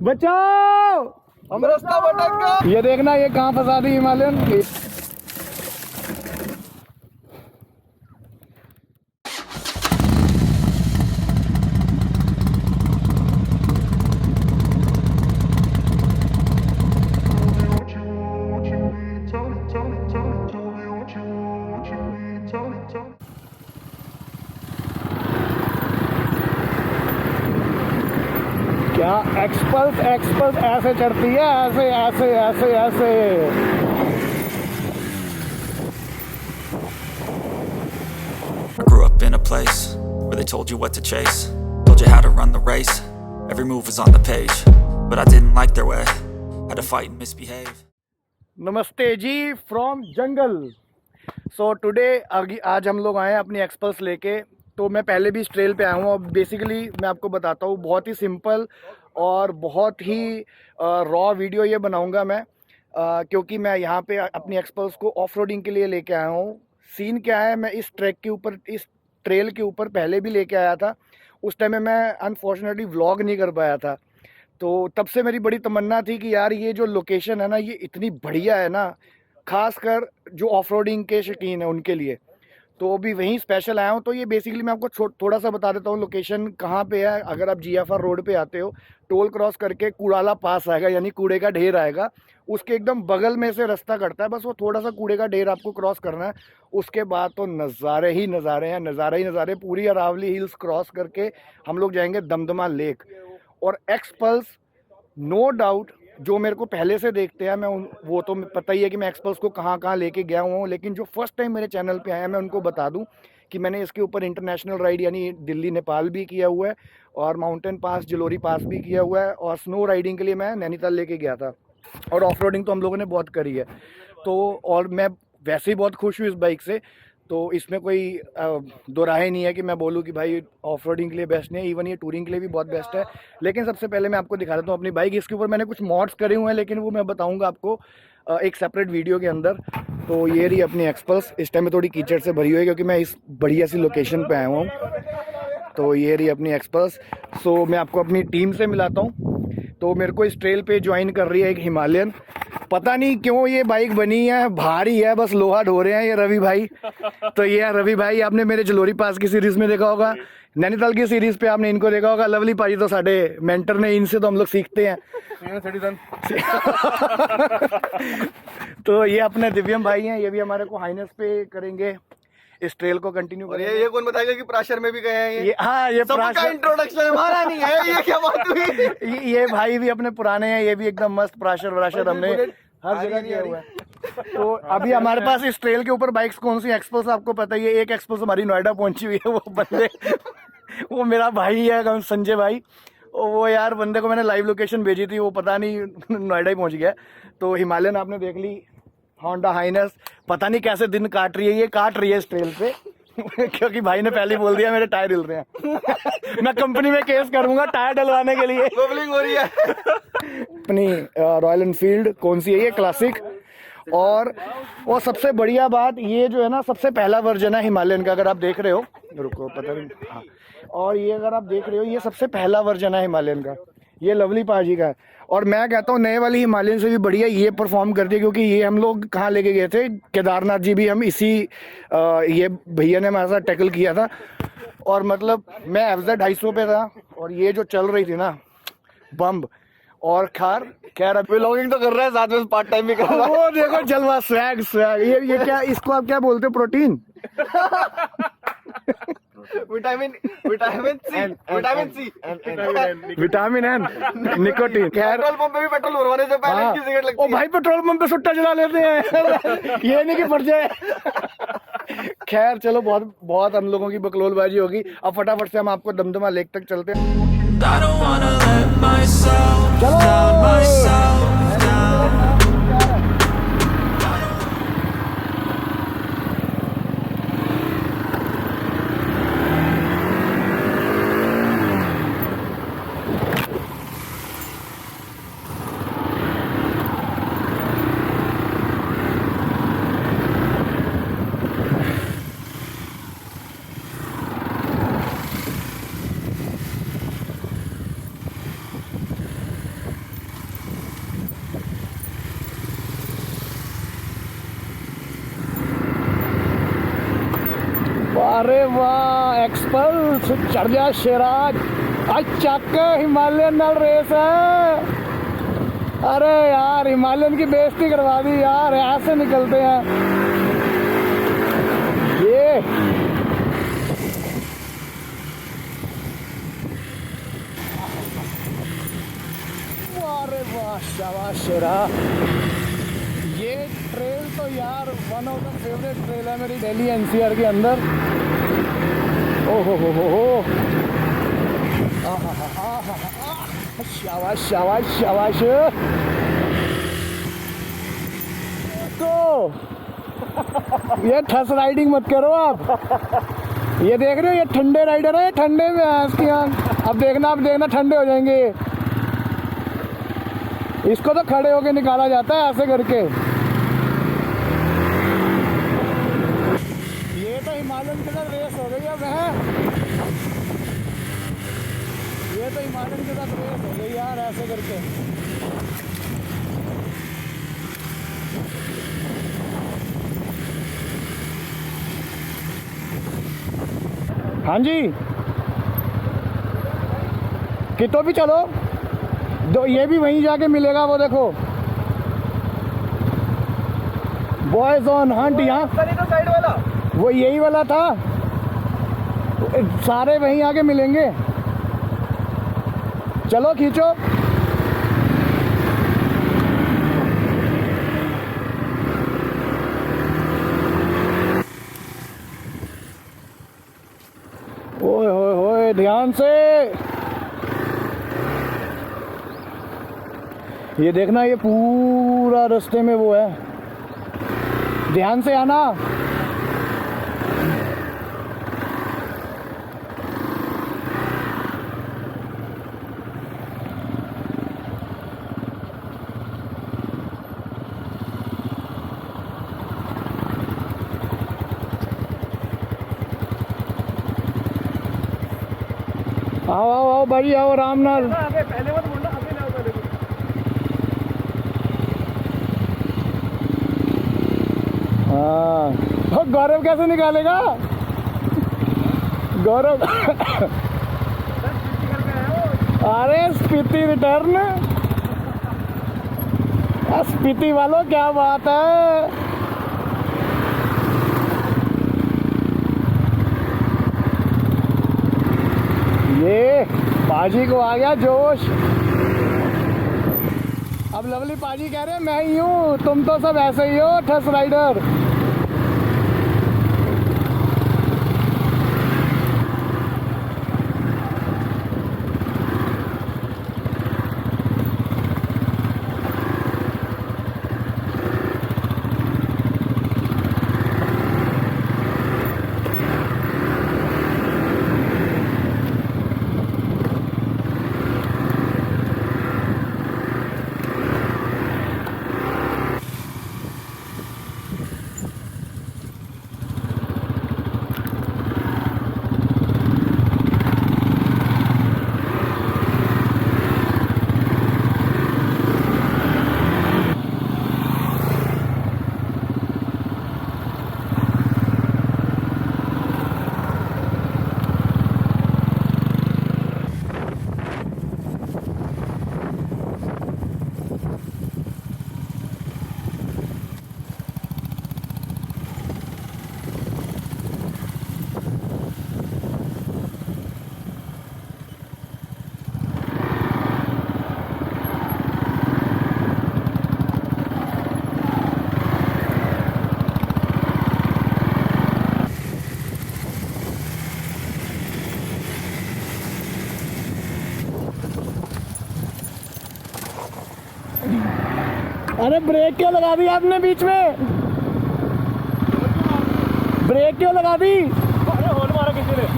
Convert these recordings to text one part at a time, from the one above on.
बचाओ, हम रास्ता भटक गए। ये देखना ये कहाँ फंसा दी हिमालयन। क्या एक्सपल्स एक्सपल्स ऐसे चढ़ती है, ऐसे ऐसे ऐसे ऐसे। Grew up in a place where they told you what to chase, told you how to run the race, every move was on the page, but I didn't like their way, had to fight and misbehave. नमस्ते जी from jungle. So today आज हम लोग आए हैं अपनी XPulse लेके। तो मैं पहले भी इस ट्रेल पे आया हूँ। अब बेसिकली मैं आपको बताता हूँ, बहुत ही सिंपल और बहुत ही रॉ वीडियो ये बनाऊँगा मैं, क्योंकि मैं यहाँ पे अपनी एक्सपल्स को ऑफ रोडिंग के लिए लेके आया हूँ। सीन क्या है, मैं इस ट्रैक के ऊपर, इस ट्रेल के ऊपर पहले भी लेके आया था। उस टाइम में मैं अनफॉर्चुनेटली व्लॉग नहीं कर पाया था। तो तब से मेरी बड़ी तमन्ना थी कि यार ये जो लोकेशन है ना, ये इतनी बढ़िया है ना, खासकर जो ऑफ रोडिंग के शौकीन है उनके लिए। तो अभी वहीं स्पेशल आया हूँ। तो ये बेसिकली मैं आपको थोड़ा सा बता देता हूँ लोकेशन कहाँ पे है। अगर आप GFR रोड पे आते हो, टोल क्रॉस करके कूड़ाला पास आएगा, यानी कूड़े का ढेर आएगा। उसके एकदम बगल में से रास्ता कटता है, बस वो थोड़ा सा कूड़े का ढेर आपको क्रॉस करना है। उसके बाद तो नज़ारे ही नज़ारे हैं, नज़ारे ही नज़ारे। पूरी अरावली हिल्स क्रॉस करके हम लोग जाएंगे दमदमा लेक। और एक्सपल्स नो डाउट जो मेरे को पहले से देखते हैं, मैं वो तो पता ही है कि मैं एक्सपल्स को कहाँ कहाँ लेके गया हूँ। लेकिन जो फर्स्ट टाइम मेरे चैनल पे आया, मैं उनको बता दूं कि मैंने इसके ऊपर इंटरनेशनल राइड यानी दिल्ली नेपाल भी किया हुआ है, और माउंटेन पास जलोरी पास भी किया हुआ है, और स्नो राइडिंग के लिए मैं नैनीताल लेके गया था। और ऑफ रोडिंग तो हम लोगों ने बहुत करी है। तो और मैं वैसे ही बहुत खुश हूँ इस बाइक से। तो इसमें कोई दो राहें नहीं है कि मैं बोलूँ कि भाई ऑफ रोडिंग के लिए बेस्ट नहीं है, इवन ये टूरिंग के लिए भी बहुत बेस्ट है। लेकिन सबसे पहले मैं आपको दिखा देता हूँ अपनी बाइक। इसके ऊपर मैंने कुछ मॉड्स करे हुए हैं, लेकिन वो मैं बताऊँगा आपको एक सेपरेट वीडियो के अंदर। तो ये रही अपनी एक्सपल्स। इस टाइम में थोड़ी कीचड़ से भरी हुई है क्योंकि मैं इस बढ़िया सी लोकेशन पर आया हूँ। तो ये रही अपनी एक्सपल्स। सो मैं आपको अपनी टीम से मिलाता हूँ। तो मेरे को इस ट्रेल पे ज्वाइन कर रही है एक हिमालयन। पता नहीं क्यों ये बाइक बनी है, भारी है, बस लोहा ढो रहे हैं ये रवि भाई। तो ये रवि भाई, आपने मेरे जलोरी पास की सीरीज में देखा होगा, नैनीताल की सीरीज पे आपने इनको देखा होगा। लवली पाजी तो साडे मेंटर ने, इनसे तो हम लोग सीखते हैं। तो ये अपने दिव्यम भाई हैं, ये भी हमारे को हाइनेस पे करेंगे, इस ट्रेल को कंटिन्यू करेंगे। ये कौन बताएगा कि प्राशर में भी गए हैं ये? हाँ, ये सबका इंट्रोडक्शन हमारा नहीं है, ये क्या बात हुई? ये भाई भी अपने पुराने हैं, ये भी एकदम मस्त प्राशर व्राशर हमने हर जगह किया हुआ है। तो अभी हमारे पास इस ट्रेल के ऊपर बाइक्स कौन सी, एक्सपल्स आपको पता ही है। एक एक्सपल्स हमारी नोएडा पहुंची हुई है, वो बंदे वो मेरा भाई है संजय भाई। वो यार बंदे को मैंने लाइव लोकेशन भेजी थी, वो पता नहीं नोएडा ही पहुंच गया। तो हिमालयन आपने देख ली, होंडा हाइनस पता नहीं कैसे दिन काट रही है, ये काट रही है इस ट्रेल पे क्योंकि भाई ने पहले बोल दिया मेरे टायर हिल रहे हैं मैं कंपनी में केस करूंगा टायर डलवाने के लिए। बबलिंग हो रही है। अपनी रॉयल एनफील्ड कौन सी है, ये क्लासिक। और सबसे बढ़िया बात ये जो है ना, सबसे पहला वर्जन है हिमालयन का। अगर आप देख रहे हो, रुको पता नहीं, हाँ, और ये अगर आप देख रहे हो, ये सबसे पहला वर्जन है हिमालयन का, ये लवली पाजी का है। और मैं कहता हूँ नए वाली हिमालयन से भी बढ़िया ये परफॉर्म करती है, क्योंकि ये हम लोग कहाँ लेके गए थे, केदारनाथ जी भी हम इसी ये भैया ने हमारे साथ टैकल किया था। और मतलब मैं FZ 250 पे था, और ये जो चल रही थी ना बम्ब। और खैर अभी व्लॉगिंग तो कर रहा है, साथ में पार्ट टाइम भी कर रहा है। वो देखो जलवा, स्वैग स्वैग। ये क्या, इसको आप क्या बोलते हो, protein? Vitamin C, vitamin N, nicotine. खैर पेट्रोल पंप पे भी पेट्रोल भरवाने से पहले इनकी सिगरेट लगती ओ भाई, पेट्रोल पंप पे सुट्टा जला लेते हैं ये नहीं कि फट जाए। खैर चलो, बहुत बहुत हम लोगों की बकलोलबाजी होगी। अब फटाफट से हम आपको दमदमा लेक तक चलते हैं। I don't wanna let myself down, myself down. वाह एक्सपल्स चढ़ जा शेराज आज चक हिमालयन नाल रेस है। अरे यार हिमालयन की बेइज्जती करवा दी यार, ऐसे निकलते हैं ये। अरे वाह शाबाश शेरा। ये ट्रेल तो यार one of the favourite trail है मेरी दिल्ली एनसीआर के अंदर। ओहो हो शाबाश शाबाश शाबाश। तो ये ठस राइडिंग मत करो आप। ये देख रहे हो ये ठंडे राइडर है, ठंडे में है इसकी आँख। अब देखना ठंडे हो जाएंगे। इसको तो खड़े होके निकाला जाता है ऐसे करके। ये तो हिमालयन के साथ रेस हो गई अब है। ये तो हिमालयन के साथ रेस हो गई यार ऐसे करके। हाँ जी कितो भी चलो दो, ये भी वहीं जाके मिलेगा। वो देखो बॉयज ऑन हंट। यहाँ तो साइड वाला वो यही वाला था, सारे वहीं आके मिलेंगे। चलो खींचो। ओए होए होए ध्यान से। ये देखना ये पूरा रास्ते में वो है, ध्यान से आना। आओ आओ आओ भाई आओ आराम नाल। पहले मत बोलना, आगे ले आओ पहले। हाँ गौरव कैसे निकालेगा गौरव। अरे स्पीति रिटर्न। स्पीति वालों क्या बात है। ये पाजी को आ गया जोश। अब लवली पाजी कह रहे हैं मैं ही हूँ, तुम तो सब ऐसे ही हो ठस राइडर। अरे ब्रेक क्यों लगा दी आपने बीच में, ब्रेक क्यों लगा दी। अरे होल मारा किसी ने।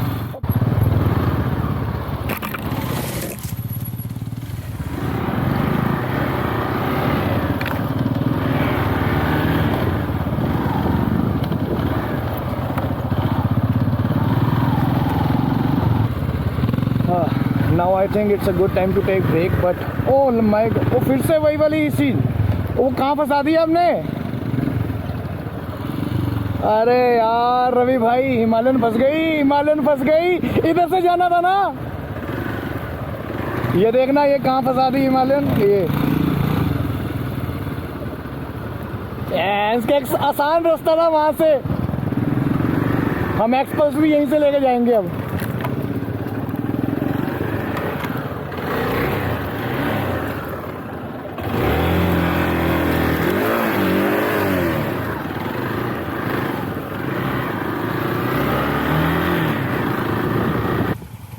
Now I think it's a good time to take break, but oh my God, वो फिर से वही वाली चीज, वो कहाँ फंसा दी आपने। अरे यार रवि भाई, हिमालयन फंस गई, हिमालयन फंस गई। इधर से जाना था ना। ये देखना ये कहाँ फंसा दी हिमालयन। इसका एक आसान रास्ता था वहां से। हम एक्सपल्स भी यहीं से लेके जाएंगे अब।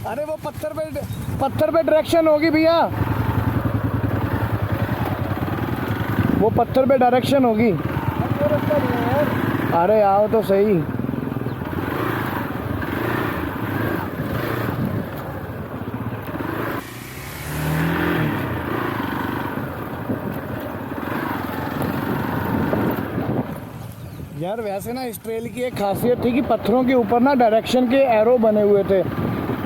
अरे वो पत्थर पे डायरेक्शन होगी भैया, वो पत्थर पे डायरेक्शन होगी। अरे आओ तो सही। यार वैसे ना इस ट्रेल की एक खासियत थी कि पत्थरों के ऊपर ना डायरेक्शन के एरो बने हुए थे,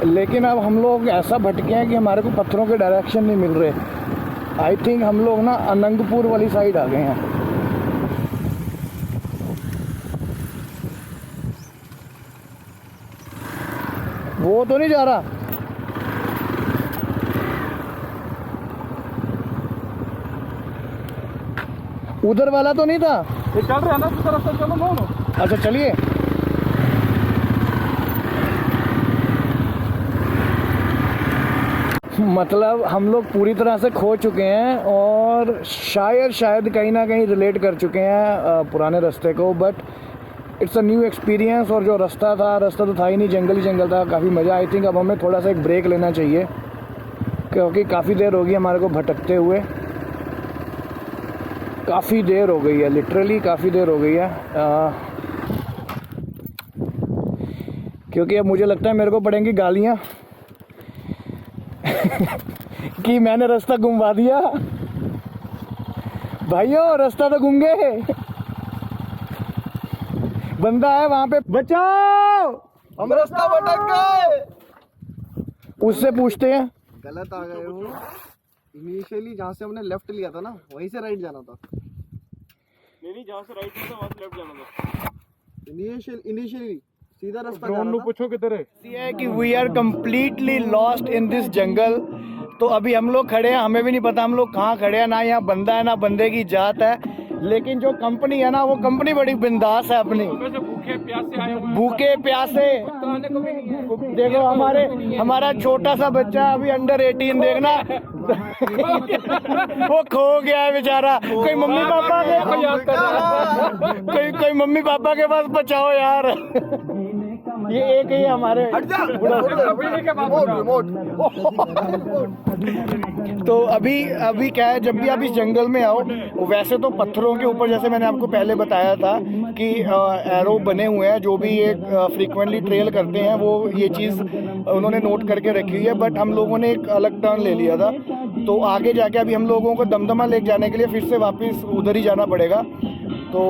लेकिन अब हम लोग ऐसा भटके हैं कि हमारे को पत्थरों के डायरेक्शन नहीं मिल रहे। आई थिंक हम लोग ना अनंगपुर वाली साइड आ गए हैं। वो तो नहीं जा रहा। उधर वाला तो नहीं था। ये चल रहा है ना, दूसरा रास्ता चलो नो। अच्छा चलिए। मतलब हम लोग पूरी तरह से खो चुके हैं और शायद कहीं ना कहीं रिलेट कर चुके हैं पुराने रास्ते को, but it's a new experience. और जो रास्ता तो था ही नहीं, जंगल ही जंगल था, काफ़ी मज़ा। आई थिंक अब हमें थोड़ा सा एक ब्रेक लेना चाहिए, क्योंकि काफ़ी देर हो गई हमारे को भटकते हुए। काफ़ी देर हो गई है, लिटरली काफ़ी देर हो गई है। क्योंकि अब मुझे लगता है मेरे को पड़ेंगी गालियाँ कि मैंने रास्ता घुमवा दिया। भाइयों रास्ता तो घूम गए। बंदा है वहां पे, बचाओ, हम रास्ता भटक गए। उससे पूछते हैं। गलत आ गए हो। इनिशियली जहाँ से हमने लेफ्ट लिया था ना, वहीं से राइट जाना था। नहीं, जहाँ से राइट था वहाँ से लेफ्ट जाना था। इनिशियली सीधा रास्ता ड्रोन जाना नु था। पूछो किधर है। ये है कि we are completely lost in this jungle. तो अभी हम लोग खड़े हैं, हमें भी नहीं पता हम लोग कहाँ खड़े हैं। ना यहाँ बंदा है ना बंदे की जात है, लेकिन जो कंपनी है ना वो कंपनी बड़ी बिंदास है अपनी। वैसे भूखे प्यासे आए हुए हैं। भूखे प्यासे खाने को भी नहीं है। देखो हमारा छोटा सा बच्चा अभी अंडर 18 देखना वो खो गया है बेचारा। कोई मम्मी पापा के कोई मम्मी पापा के पास बचाओ यार। ये एक ही हमारे तो अभी क्या है, जब भी आप इस जंगल में आओ, वैसे तो पत्थरों के ऊपर जैसे मैंने आपको पहले बताया था कि एरो बने हुए हैं। जो भी ये फ्रीक्वेंटली ट्रेल करते हैं वो ये चीज़ उन्होंने नोट करके रखी हुई है, बट हम लोगों ने एक अलग टर्न ले लिया था। तो आगे जाके अभी हम लोगों को दमदमा लेक जाने के लिए फिर से वापस उधर ही जाना पड़ेगा। तो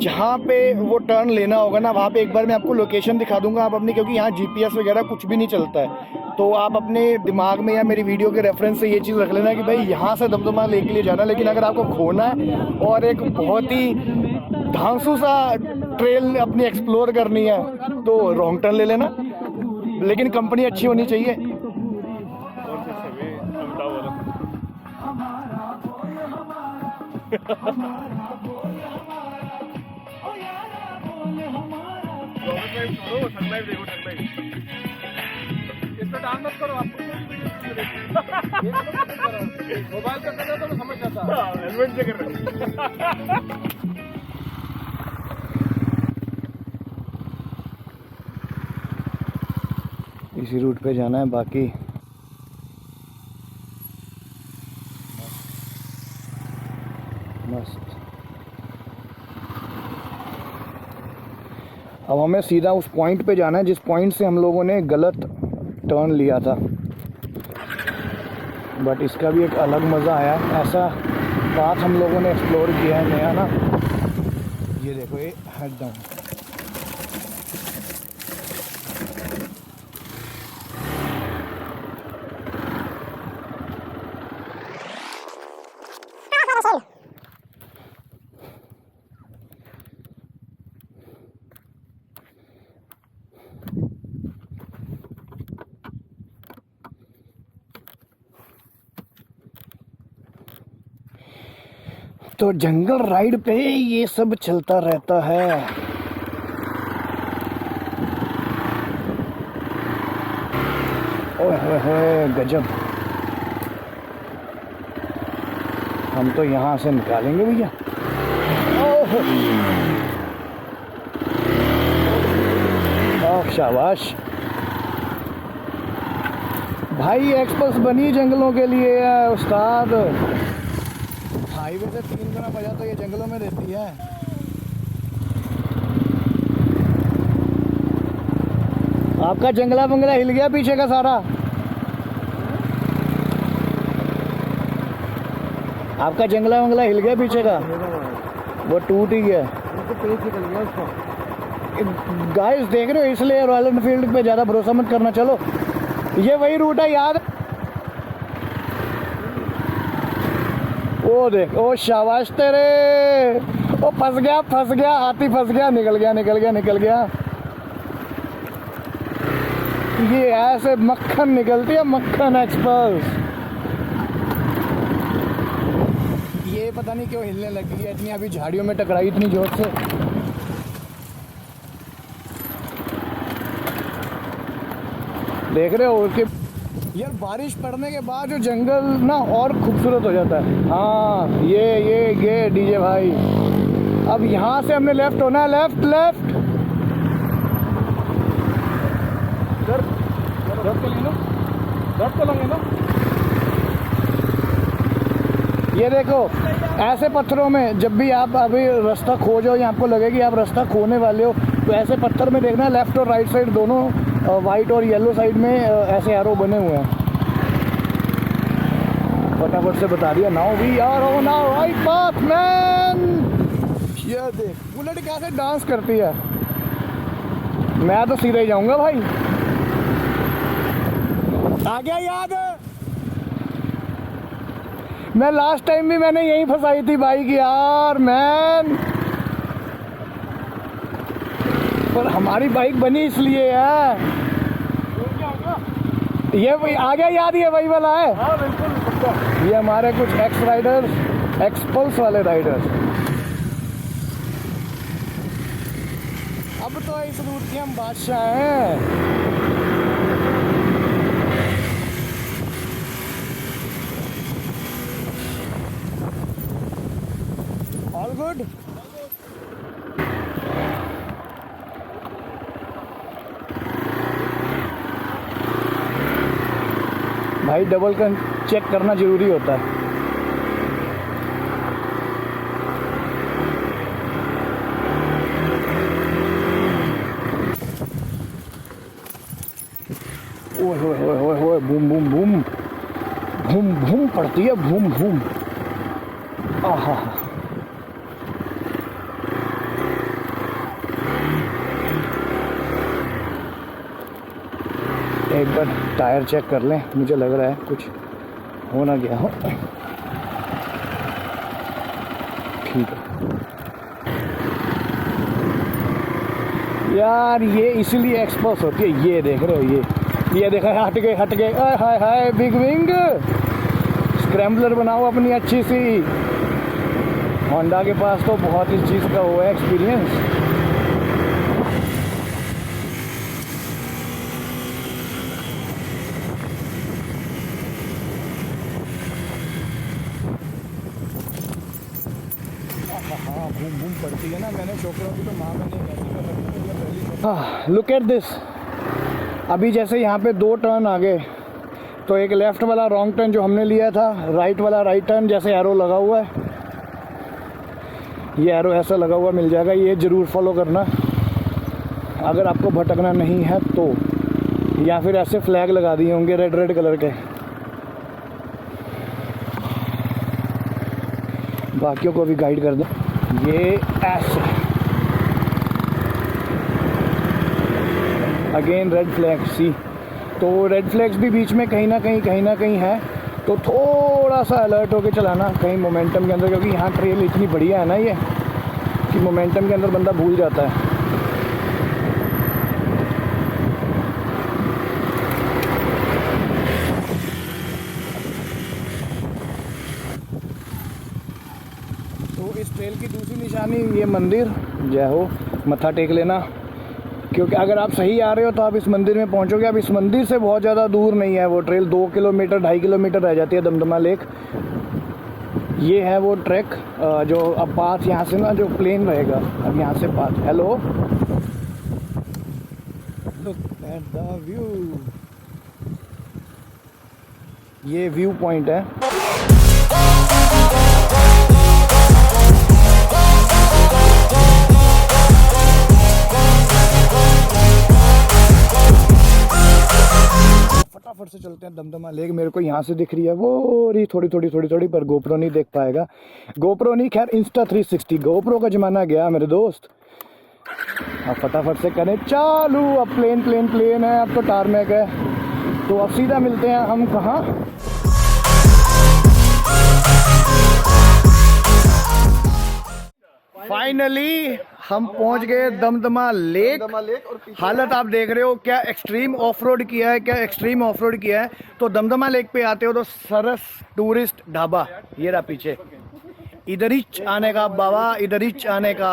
जहाँ पे वो टर्न लेना होगा ना, वहाँ पे एक बार मैं आपको लोकेशन दिखा दूंगा आप अपनी, क्योंकि यहाँ जीपीएस वगैरह कुछ भी नहीं चलता है। तो आप अपने दिमाग में या मेरी वीडियो के रेफरेंस से ये चीज़ रख लेना कि भाई यहाँ से दमदमा लेक के लिए जाना। लेकिन अगर आपको खोना है और एक बहुत ही धांसू सा ट्रेल अपनी एक्सप्लोर करनी है तो रॉन्ग टर्न ले लेना, लेकिन कंपनी अच्छी होनी चाहिए। इसमें डांस मत करो, आपको मोबाइल का करना तो मैं समझ जाता। हेलमेट से कर रहे इसी रूट पे जाना है। बाकी मस्त। अब हमें सीधा उस पॉइंट पे जाना है जिस पॉइंट से हम लोगों ने गलत टर्न लिया था, बट इसका भी एक अलग मज़ा आया। ऐसा पाथ हम लोगों ने एक्सप्लोर किया है नया ना। ये देखो, ये हेड डाउन। तो जंगल राइड पे ये सब चलता रहता है। ओए होए होए गजब। हम तो यहाँ से निकालेंगे भैया। ओह ओह शाबाश भाई, एक्सप्रेस बनी जंगलों के लिए है उस्ताद। हाईवे से 3 गुना मजा तो ये जंगलों में देती है। आपका जंगला बंगला हिल गया पीछे का सारा? आपका जंगला बंगला हिल गया पीछे का? वो टूट ही गया। पेज निकल गया उसका। गाइस देख रहे हो, इसलिए रॉयल एनफील्ड पे ज़्यादा भरोसा मत करना। चलो ये वही रूट है याद। ओ देख, ओ शाबाश तेरे। ओ फंस गया हाथी, फंस गया, निकल गया। ये ऐसे मक्खन निकलती है, मक्खन एक्सप्रेस। ये पता नहीं क्यों हिलने लगी है इतनी, अभी झाड़ियों में टकराई इतनी जोर से। देख रहे हो उसके यार, बारिश पड़ने के बाद जो जंगल ना और खूबसूरत हो जाता है। हाँ ये डीजे भाई। अब यहाँ से हमने लेफ्ट होना है, लेफ्ट। ये देखो, ऐसे पत्थरों में जब भी आप अभी रास्ता खोजो या आपको लगे कि आप रास्ता खोने वाले हो, तो ऐसे पत्थर में देखना लेफ्ट और राइट साइड दोनों, वाइट और येलो साइड में ऐसे एरो बने हुए हैं। फटाफट से बता दिया। Now we are on our right path man. ये देख बुलेट कैसे डांस करती है। मैं तो सीधे ही जाऊंगा भाई। आ गया याद? मैं लास्ट टाइम भी मैंने यहीं फंसाई थी बाइक यार मैन। पर हमारी बाइक बनी इसलिए है। ये वही आ गया याद, ये वही वाला है। हाँ बिल्कुल। ये हमारे कुछ एक्स राइडर्स, एक्सपल्स वाले राइडर्स। अब तो इस रूट के हम बादशाह हैं। All good. भाई डबल चेक करना जरूरी होता है। ओए होए होए होए होए, boom boom boom boom boom पड़ती है, बूम बूम। आहा, एक बार टायर चेक कर लें, मुझे लग रहा है कुछ हो ना गया हो। ठीक है यार, ये इसीलिए एक्सपोज होती है। ये देख रहे हो, ये देखा, हट गए। हाय हाय बिग विंग। स्क्रैम्बलर बनाओ अपनी अच्छी सी। होंडा के पास तो बहुत इस चीज़ का वो है एक्सपीरियंस। हाँ बूम बूम पड़ती है ना। मैंने छोकरों की तो माँ मैंने ऐसी कर रखी है। Look at this. अभी जैसे यहाँ पे 2 टर्न आ गए, तो एक लेफ़्ट वाला रॉन्ग टर्न जो हमने लिया था, राइट वाला राइट टर्न, जैसे एरो लगा हुआ है, ये एरो ऐसा लगा हुआ मिल जाएगा। ये ज़रूर फॉलो करना अगर आपको भटकना नहीं है तो। या फिर ऐसे फ्लैग लगा दिए होंगे रेड कलर के। बाकियों को भी गाइड कर दें। ये ऐसे अगेन रेड फ्लैग सी। तो रेड फ्लैग्स भी बीच में कहीं ना कहीं है, तो थोड़ा सा अलर्ट होके चलाना कहीं मोमेंटम के अंदर, क्योंकि यहाँ ट्रेल इतनी बढ़िया है ना ये, कि मोमेंटम के अंदर बंदा भूल जाता है। इस ट्रेल की दूसरी निशानी ये मंदिर, जय हो, मत्था टेक लेना, क्योंकि अगर आप सही आ रहे हो तो आप इस मंदिर में पहुंचोगे। अब इस मंदिर से बहुत ज़्यादा दूर नहीं है वो ट्रेल, 2 किलोमीटर 2.5 किलोमीटर रह जाती है दमदमा लेक। ये है वो ट्रैक जो अब पाथ यहाँ से ना जो प्लेन रहेगा, अब यहाँ से path. Hello, look at the view, ये व्यू पॉइंट है। फटाफट से चलते हैं दमदमा लेक। मेरे को यहाँ से दिख रही है वो रही थोड़ी थोड़ी, पर गोप्रो नहीं देख पाएगा। गोप्रो नहीं, खैर इंस्टा 360, गोप्रो का जमाना गया मेरे दोस्त। अब फटाफट से करें चालू। अब प्लेन है, अब तो टारमेक है। तो अब सीधा मिलते हैं हम कहाँ, फाइनली हम पहुंच गए दमदमा लेक। और पीछे हालत आप देख रहे हो, क्या एक्सट्रीम ऑफ रोड किया है, तो दमदमा लेक पे आते हो तो सरस टूरिस्ट ढाबा, ये रहा पीछे, इधर ही आने का बाबा, इधर ही आने का।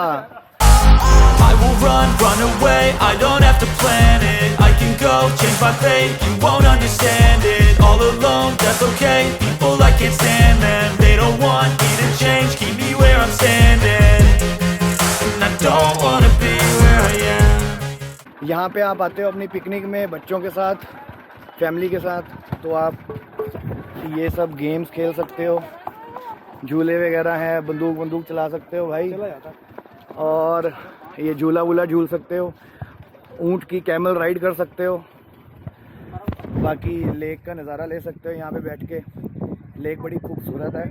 I will run away, I don't have to plan it. I can go, change my fate, you won't understand it. All alone, that's okay, people I can't stand them. They don't want me to change, keep me where I'm standing. And I don't wanna be where I am. यहाँ पे आप आते हो अपनी picnic में बच्चों के साथ, फैमिली के साथ, तो आप ये सब गेम्स खेल सकते हो, झूले वगैरह हैं, बंदूक चला सकते हो भाई, और ये झूला वूला झूल सकते हो, ऊंट की कैमल राइड कर सकते हो, बाकी लेक का नज़ारा ले सकते हो यहाँ पे बैठ के। लेक बड़ी खूबसूरत है।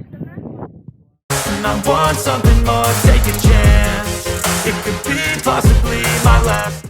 And I want something more, take a chance. It could be possibly my last.